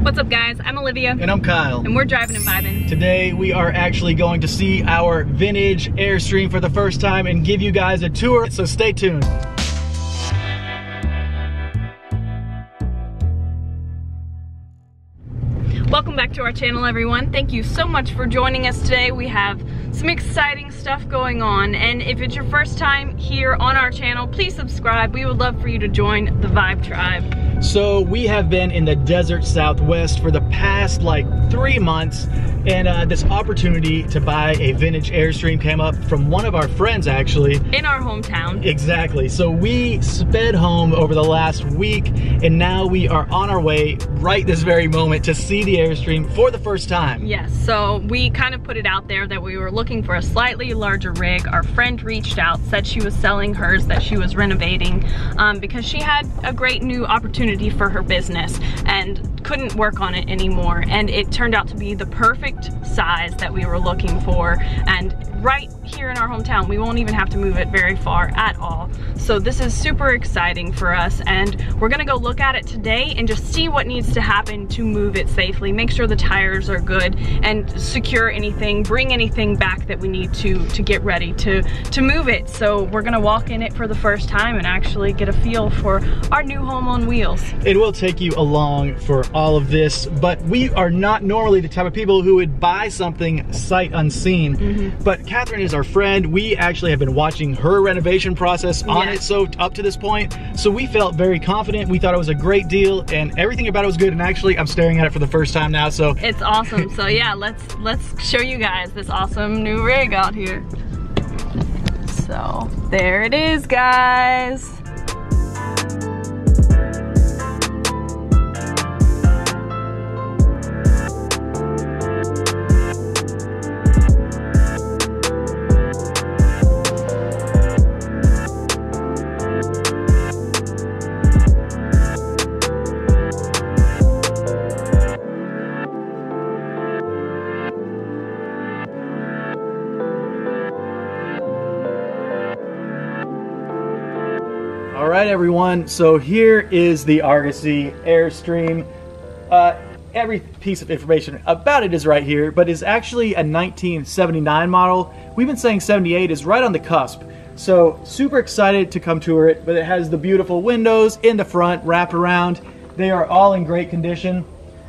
What's up guys, I'm Olivia. And I'm Kyle. And we're driving and vibing. Today we are actually going to see our vintage Airstream for the first time and give you guys a tour, so stay tuned. Welcome back to our channel everyone. Thank you so much for joining us today. We have some exciting stuff going on, and if it's your first time here on our channel, please subscribe. We would love for you to join the Vibe Tribe. So we have been in the desert Southwest for the past like 3 months, and this opportunity to buy a vintage Airstream came up from one of our friends actually. In our hometown. Exactly. So we sped home over the last week, and now we are on our way right this very moment to see the Airstream for the first time. Yes, so we kind of put it out there that we were looking for a slightly larger rig. Our friend reached out, said she was selling hers that she was renovating because she had a great new opportunity for her business and couldn't work on it anymore, and it turned out to be the perfect size that we were looking for, and right here in our hometown. We won't even have to move it very far at all. So this is super exciting for us, and we're gonna go look at it today and just see what needs to happen to move it safely, make sure the tires are good, and secure anything, bring anything back that we need to get ready to move it. So we're gonna walk in it for the first time and actually get a feel for our new home on wheels. It will take you along for all of this, but we are not normally the type of people who would buy something sight unseen. But Catherine is our friend. We actually have been watching her renovation process on it so up to this point, so we felt very confident. We thought it was a great deal and everything about it was good, and actually I'm staring at it for the first time now, so it's awesome. So yeah, let's show you guys this awesome new rig out here. So there it is, guys. all right, everyone, so here is the Argosy Airstream. Every piece of information about it is right here, but it's actually a 1979 model. We've been saying 78 is right on the cusp. So super excited to come tour it, but it has the beautiful windows in the front, wrapped around. They are all in great condition.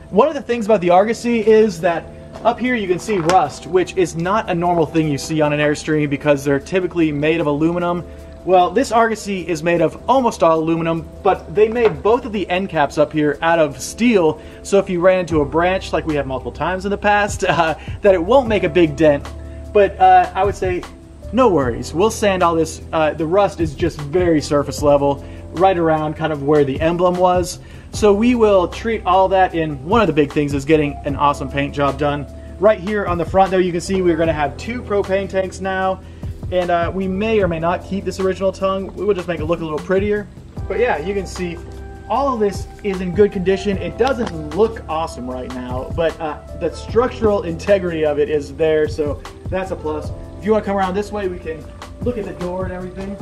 One of the things about the Argosy is that up here you can see rust, which is not a normal thing you see on an Airstream because they're typically made of aluminum. Well, this Argosy is made of almost all aluminum, but they made both of the end caps up here out of steel, so if you ran into a branch, like we have multiple times in the past, that it won't make a big dent. But I would say, no worries. We'll sand all this. The rust is just very surface level, right around kind of where the emblem was. So we will treat all that in. One of the big things is getting an awesome paint job done. Right here on the front though, you can see we're going to have 2 propane tanks now. And we may or may not keep this original tongue. We will just make it look a little prettier. But yeah, you can see all of this is in good condition. It doesn't look awesome right now, but the structural integrity of it is there, so that's a plus. If you want to come around this way, we can look at the door and everything.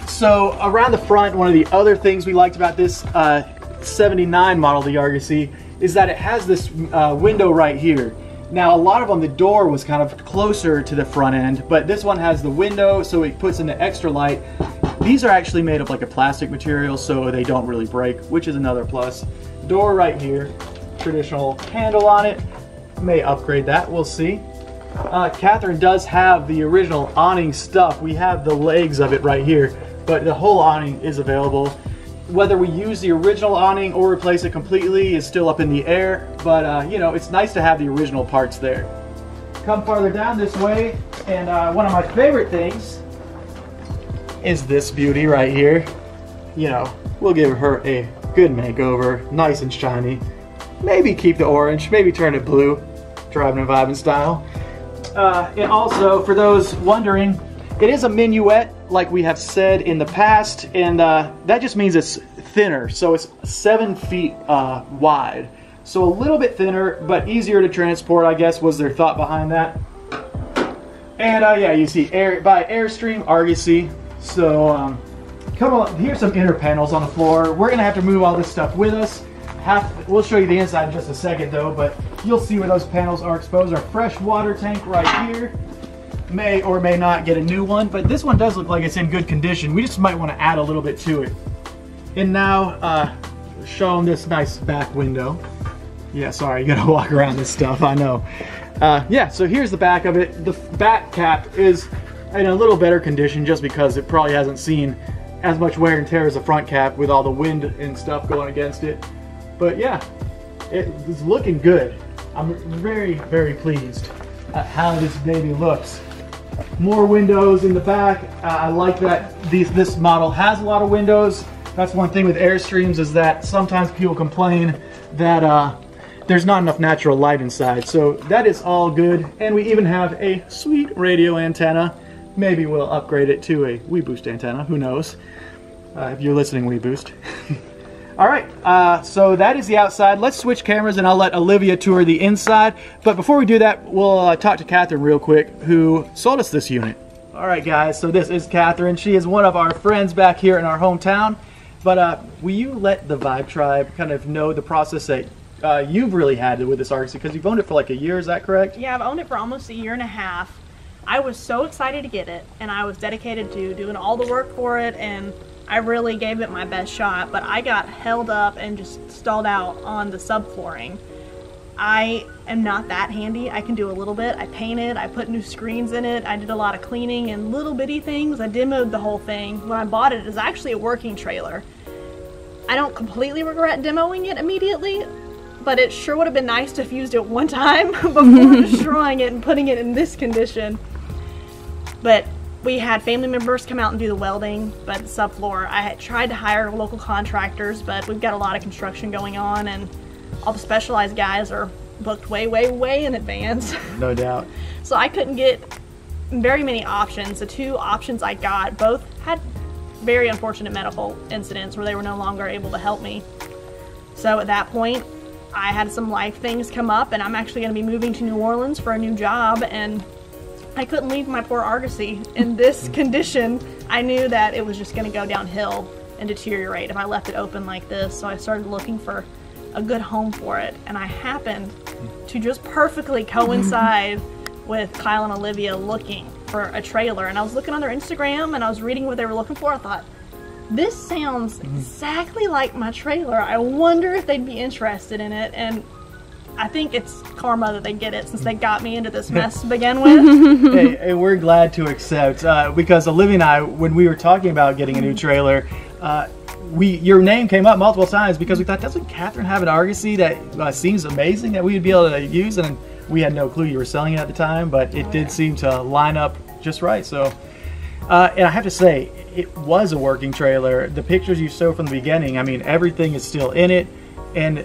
So around the front, one of the other things we liked about this 79 model, the Argosy, is that it has this window right here. Now, a lot of them, the door was kind of closer to the front end, but this one has the window, so it puts in the extra light. These are actually made of like a plastic material, so they don't really break, which is another plus. Door right here, traditional handle on it. May upgrade that, we'll see. Catherine does have the original awning stuff. We have the legs of it right here, but the whole awning is available. Whether we use the original awning or replace it completely is still up in the air, but you know, it's nice to have the original parts there. Come farther down this way, and one of my favorite things is this beauty right here. You know, we'll give her a good makeover, nice and shiny. Maybe keep the orange, maybe turn it blue, driving and vibing style. And also, for those wondering, it is a minuet, like we have said in the past, and that just means it's thinner, so it's 7 feet wide. So a little bit thinner, but easier to transport, I guess, was their thought behind that. And yeah, you see by Airstream Argosy. So come on, here's some inner panels on the floor. We're gonna have to move all this stuff with us. we'll show you the inside in just a second though, but you'll see where those panels are exposed. Our fresh water tank right here. May or may not get a new one, but this one does look like it's in good condition. We just might want to add a little bit to it. And now, show them this nice back window. Yeah, sorry, you gotta walk around this stuff, I know. Yeah, so here's the back of it. The back cap is in a little better condition just because it probably hasn't seen as much wear and tear as the front cap with all the wind and stuff going against it. But yeah, it's looking good. I'm very, very pleased at how this baby looks. More windows in the back. I like that this model has a lot of windows. That's one thing with Airstreams, is that sometimes people complain that there's not enough natural light inside. So that is all good. And we even have a sweet radio antenna. Maybe we'll upgrade it to a WeBoost antenna, who knows? If you're listening, WeBoost. All right, so that is the outside. Let's switch cameras and I'll let Olivia tour the inside. But before we do that, we'll talk to Catherine real quick, who sold us this unit. All right, guys, so this is Catherine. She is one of our friends back here in our hometown. But will you let the Vibe Tribe kind of know the process that you've really had with this Argosy? Because you've owned it for like a year, is that correct? Yeah, I've owned it for almost a year and a half. I was so excited to get it, and I was dedicated to doing all the work for it, and I really gave it my best shot, but I got held up and just stalled out on the subflooring. I am not that handy. I can do a little bit. I painted, I put new screens in it, I did a lot of cleaning and little bitty things. I demoed the whole thing. When I bought it, it was actually a working trailer. I don't completely regret demoing it immediately, but it sure would have been nice to have used it one time before destroying it and putting it in this condition. But we had family members come out and do the welding, but the subfloor, I had tried to hire local contractors, but we've got a lot of construction going on and all the specialized guys are booked way, way, way in advance. No doubt. So I couldn't get very many options. The two options I got both had very unfortunate medical incidents where they were no longer able to help me. So at that point, I had some life things come up, and I'm actually going to be moving to New Orleans for a new job, and I couldn't leave my poor Argosy in this condition. I knew that it was just going to go downhill and deteriorate if I left it open like this. So I started looking for a good home for it, and I happened to just perfectly coincide with Kyle and Olivia looking for a trailer. And I was looking on their Instagram and I was reading what they were looking for. I thought, this sounds exactly like my trailer. I wonder if they'd be interested in it. And I think it's karma that they get it, since they got me into this mess to begin with. Hey, we're glad to accept, because Olivia and I, when we were talking about getting a new trailer, your name came up multiple times because we thought, doesn't Catherine have an Argosy that seems amazing that we would be able to use? And we had no clue you were selling it at the time, but it did seem to line up just right. So, and I have to say, it was a working trailer. The pictures you showed from the beginning, I mean, everything is still in it. And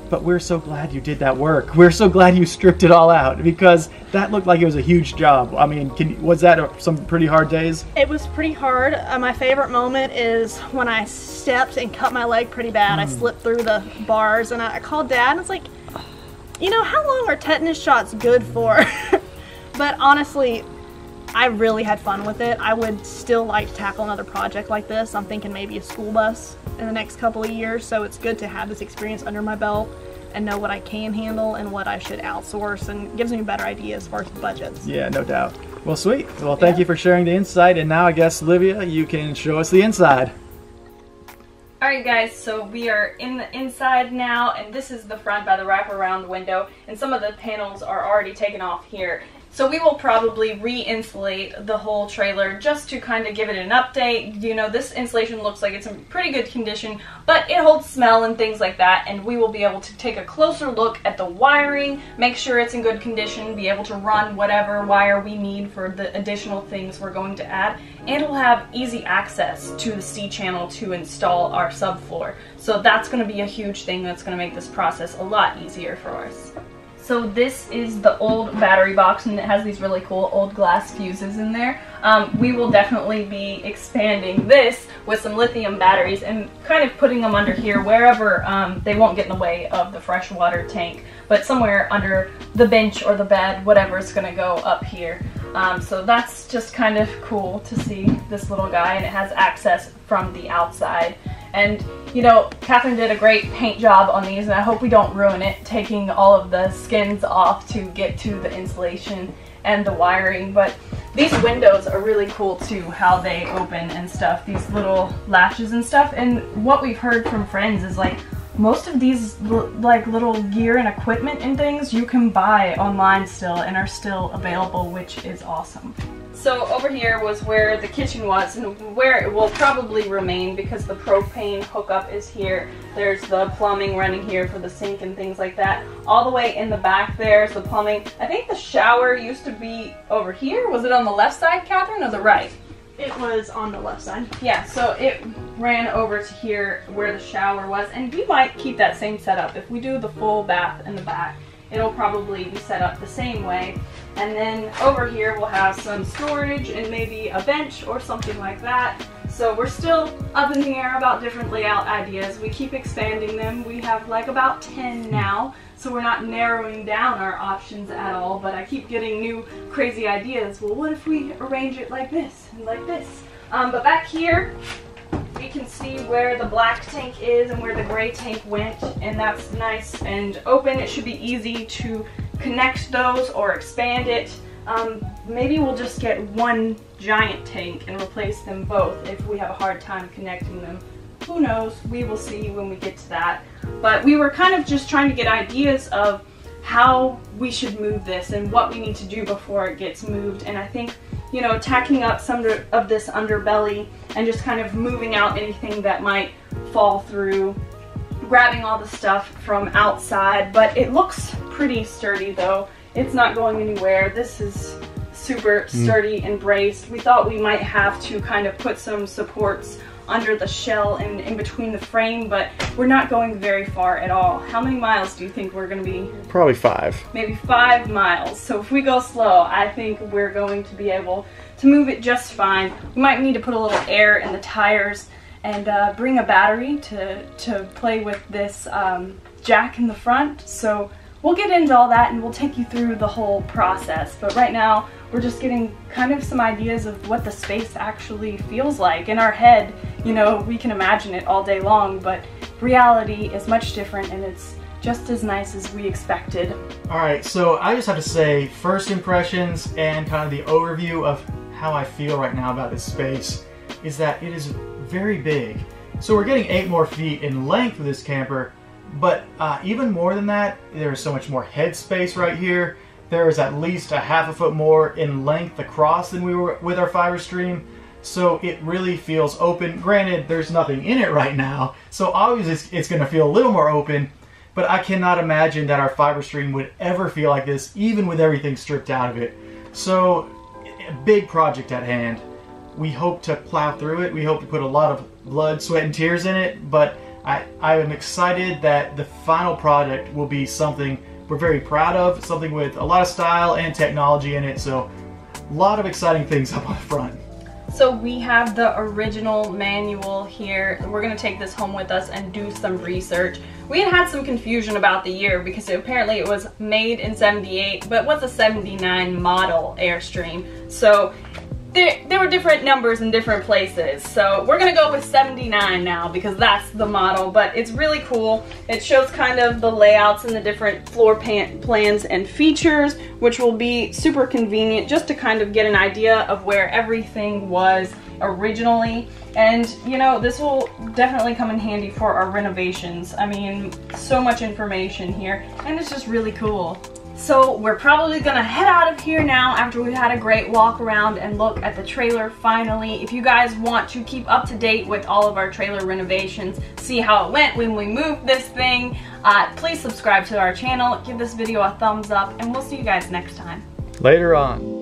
but we're so glad you did that work. We're so glad you stripped it all out, because that looked like it was a huge job. I mean, was that some pretty hard days? It was pretty hard. My favorite moment is when I stepped and cut my leg pretty bad. I slipped through the bars, and I called Dad, and it's like, you know, how long are tetanus shots good for? But honestly, I really had fun with it. I would still like to tackle another project like this. I'm thinking maybe a school bus in the next couple of years, so it's good to have this experience under my belt and know what I can handle and what I should outsource, and gives me a better idea as far as budgets. Yeah, no doubt. Well, sweet. Well, thank you for sharing the inside, and now I guess, Olivia, you can show us the inside. Alright guys, so we are in the inside now, and this is the front by the wraparound window, and some of the panels are already taken off here. So we will probably re-insulate the whole trailer just to kind of give it an update. You know, this insulation looks like it's in pretty good condition, but it holds smell and things like that, and we will be able to take a closer look at the wiring, make sure it's in good condition, be able to run whatever wire we need for the additional things we're going to add, and we'll have easy access to the C-channel to install our subfloor. So that's going to be a huge thing that's going to make this process a lot easier for us. So this is the old battery box, and it has these really cool old glass fuses in there. We will definitely be expanding this with some lithium batteries and kind of putting them under here wherever they won't get in the way of the fresh water tank, but somewhere under the bench or the bed, whatever's going to go up here. So that's just kind of cool to see this little guy, and it has access from the outside. And you know, Catherine did a great paint job on these, and I hope we don't ruin it taking all of the skins off to get to the insulation and the wiring. But these windows are really cool too, how they open and stuff, these little latches and stuff. And what we've heard from friends is like most of these like little gear and equipment and things you can buy online still and are still available, which is awesome. So over here was where the kitchen was and where it will probably remain because the propane hookup is here. There's the plumbing running here for the sink and things like that. All the way in the back there's the plumbing. I think the shower used to be over here. Was it on the left side, Catherine, or the right? It was on the left side. Yeah, so it ran over to here where the shower was, and we might keep that same setup. If we do the full bath in the back, it'll probably be set up the same way. And then over here we'll have some storage and maybe a bench or something like that. So we're still up in the air about different layout ideas. We keep expanding them. We have like about 10 now, so we're not narrowing down our options at all, but I keep getting new crazy ideas. Well, what if we arrange it like this and like this? But back here, we can see where the black tank is and where the gray tank went, and that's nice and open. It should be easy to connect those or expand it. Maybe we'll just get one giant tank and replace them both if we have a hard time connecting them. Who knows? We will see when we get to that. But we were kind of just trying to get ideas of how we should move this and what we need to do before it gets moved. And I think, you know, tacking up some of this underbelly and just kind of moving out anything that might fall through, grabbing all the stuff from outside. But it looks pretty sturdy though. It's not going anywhere. This is super sturdy and braced. We thought we might have to kind of put some supports under the shell and in between the frame, but we're not going very far at all. How many miles do you think we're going to be? Probably 5. Maybe 5 miles. So if we go slow, I think we're going to be able to move it just fine. We might need to put a little air in the tires and bring a battery to play with this jack in the front. So we'll get into all that and we'll take you through the whole process. But right now, we're just getting kind of some ideas of what the space actually feels like. In our head, you know, we can imagine it all day long, but reality is much different and it's just as nice as we expected. Alright, so I just have to say, first impressions and kind of the overview of how I feel right now about this space is that it is very big. So we're getting 8 more feet in length with this camper, but even more than that, there's so much more head space right here. There is at least a ½ foot more in length across than we were with our Fiberstream. So it really feels open. Granted, there's nothing in it right now, so obviously it's going to feel a little more open, but I cannot imagine that our Fiberstream would ever feel like this, even with everything stripped out of it. So, a big project at hand. We hope to plow through it. We hope to put a lot of blood, sweat, and tears in it, but I am excited that the final product will be something we're very proud of, something with a lot of style and technology in it, so a lot of exciting things up on the front. So we have the original manual here. We're going to take this home with us and do some research. We had some confusion about the year because apparently it was made in '78, but was a '79 model Airstream. So there were different numbers in different places. So we're going to go with '79 now because that's the model, but it's really cool. It shows kind of the layouts and the different floor plans and features, which will be super convenient just to kind of get an idea of where everything was originally. And you know, this will definitely come in handy for our renovations. I mean, so much information here and it's just really cool. So we're probably gonna head out of here now after we've had a great walk around and look at the trailer finally. If you guys want to keep up to date with all of our trailer renovations, see how it went when we moved this thing, please subscribe to our channel, give this video a thumbs up, and we'll see you guys next time. Later on.